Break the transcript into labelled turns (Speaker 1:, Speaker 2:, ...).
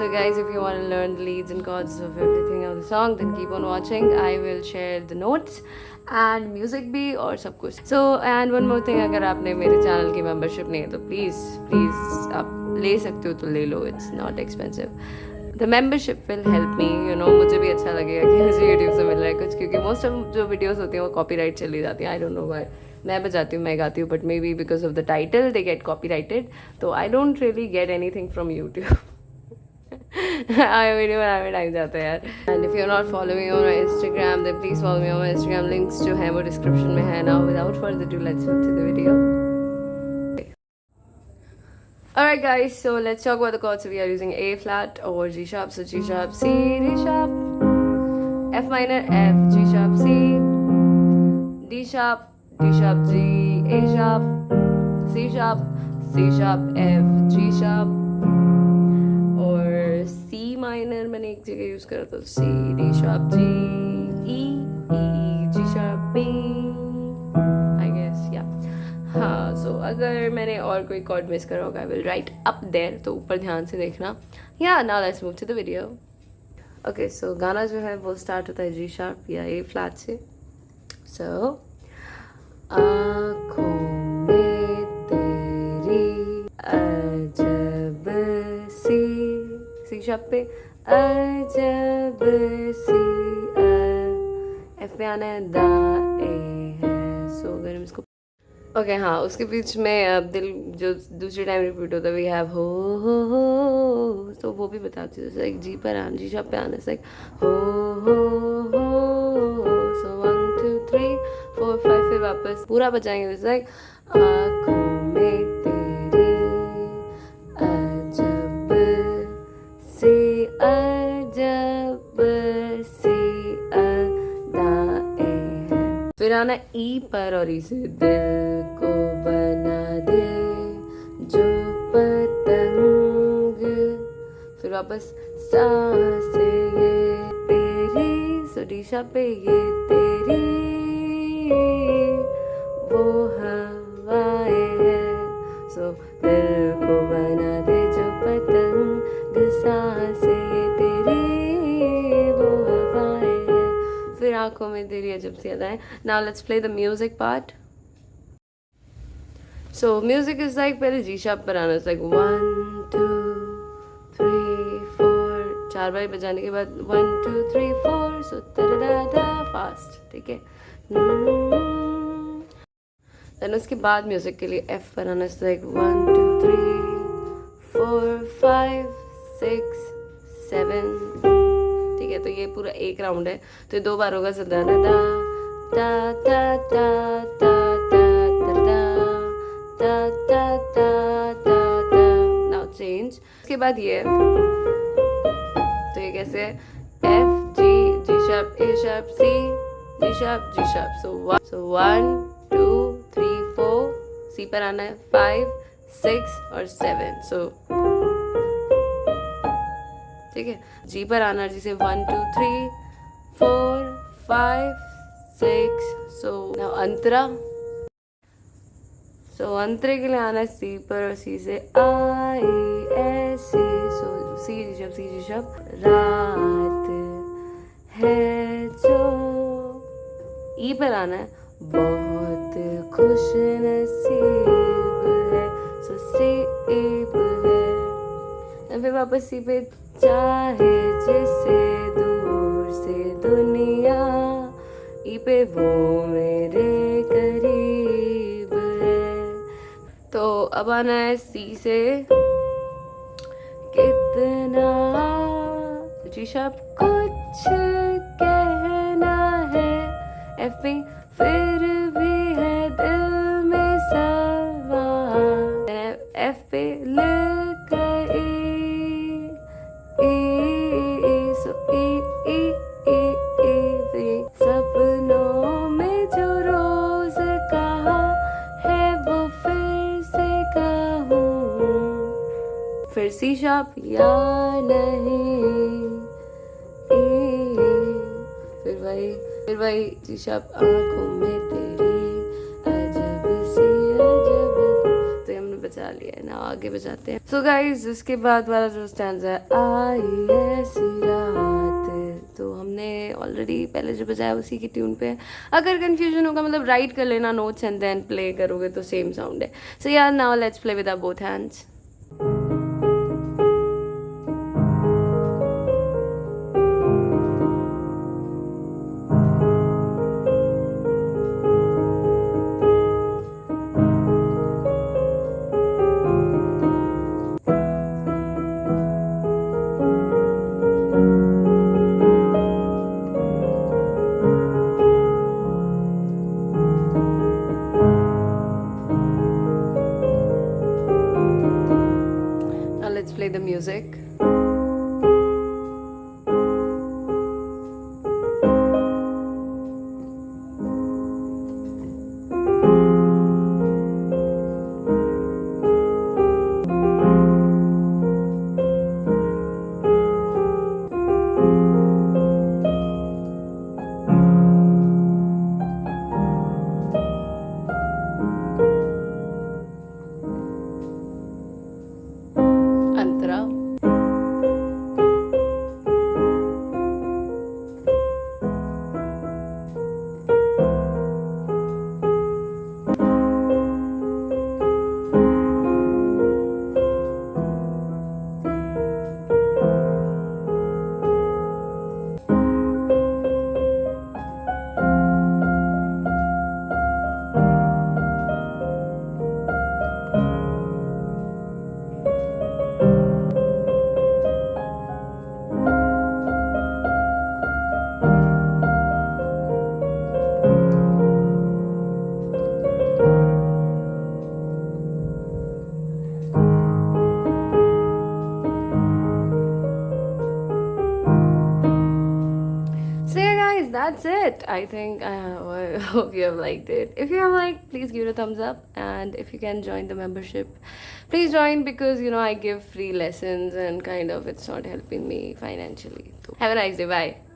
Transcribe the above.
Speaker 1: So guys, if you want to learn the leads and chords of everything of the song, then keep on watching. I will share the notes and music भी और सब कुछ. So and one more thing, अगर आपने मेरे channel की membership नहीं है तो प्लीज़ आप ले सकते हो तो ले लो. It's not expensive. The membership will help me, you know. मुझे भी अच्छा लगेगा कि मुझे YouTube से मिल रहा है कुछ, क्योंकि मोस्ट ऑफ जो वीडियोस होती हैं वो कॉपीराइट चली जाती हैं. I don't know why. मैं बजाती हूँ, मैं गाती हूँ, but maybe because of the title they get copyrighted. तो I don't really get anything from YouTube. Video बनाने में टाइम जाता है यार. And if you are not following on my Instagram then please follow me on my Instagram. Links जो है वो description में है. Now without further ado, let's move to the video. Alright guys, so let's talk about the chords. So we are using A flat or G sharp. So G sharp, C, D sharp, F minor, F, G sharp, C, D sharp, D sharp, G, A sharp, C sharp, C sharp, F, G sharp, और C minor मैंने एक जगह use करा था. C, D sharp, G, E, G sharp, B, I guess, yeah. हाँ, so अगर मैंने और कोई chord मिस करा होगा I will write up there, तो ऊपर ध्यान से देखना. Yeah, now let's move to the video. Okay, so गाना जो है वो स्टार्ट होता है G sharp या A flat से. So आँखों में तेरी अजब सी, C sharp पे अजब सी, F पे आना है दा ए है. सो अगर हम इसको ओके हाँ, उसके बीच में दिल जो दूसरे टाइम रिपीट होता है वी हैव हो, तो वो भी बताती हूँ. जैसे G पर आना, G sharp पे आना है हो. सो 1 2 3 4 5 फिर वापस पूरा बजाएंगे. जैसे आँखों में तेरी अजब सी, अजब सी अदाएं हैं. फिर आना E पर और E से दिल को बना दे जो पतंग. फिर वापस सांसे ये तेरी. सो D sharp पे ये तेरी वो हवाएं हैं. सो दिल को बना दे जो पतंग, सांसे ये तेरी वो हवाएं हैं. फिर आंखों में तेरी अजब सी अदाएं. Now let's play the music part. So music is like पहले G sharp पर आना. It's like 1 2 3 4. 4 बार बजाने के बाद 1 2 3 4. So da da da fast. ठीक है. Then उसके बाद म्यूजिक के लिए F पर आना. It's like 1 2 3 4 5 6 7. ठीक है, तो ये पूरा एक राउंड है, तो ये 2 बार होगा. दा दा दा दा दा दा दा दा दा दा. Now change. उसके बाद ये, तो ये कैसे है F G G sharp A sharp C G sharp G sharp. So 1 2 3 4. C पर आना है 5 6 और 7. So ठीक है, G पर आना जिसे 1 2 3 4 5 6. So now अंतरा. So अंतरे के लिए आना है C पर और C से I S C. So C G sharp. रात है जो E पर आना है बहुत खुश नसीब है. So सीब है. फिर वापस C पे चाहे जिसे दूर से दुनिया, ई पे वो मेरे करीब है. तो अब आना है C से कितना G sharp कुछ कहना है. F पे फिर भी है दिल में सवाल. F पे लिख गई सपनों में जो रोज कहा है वो फिर से कहूँ. फिर C sharp या नहीं. फिर वही G sharp आंखों में तेरी अजब सी अजब. तो हमने बचा लिया है. Now आगे बजाते हैं. So guys, इसके बाद वाला जो स्टैंजा है आई ऐसी रात, तो हमने ऑलरेडी पहले जो बजाया उसी की ट्यून पे है. अगर कंफ्यूजन होगा मतलब राइट कर लेना नोट्स एंड देन प्ले करोगे तो सेम साउंड है. सो यार now let's play with our both hands. Let's play the music. That's it. I think I hope you have liked it. If you have liked, please give it a thumbs up, and if you can join the membership, please join, because I give free lessons and kind of it's not helping me financially. So have a nice day. Bye.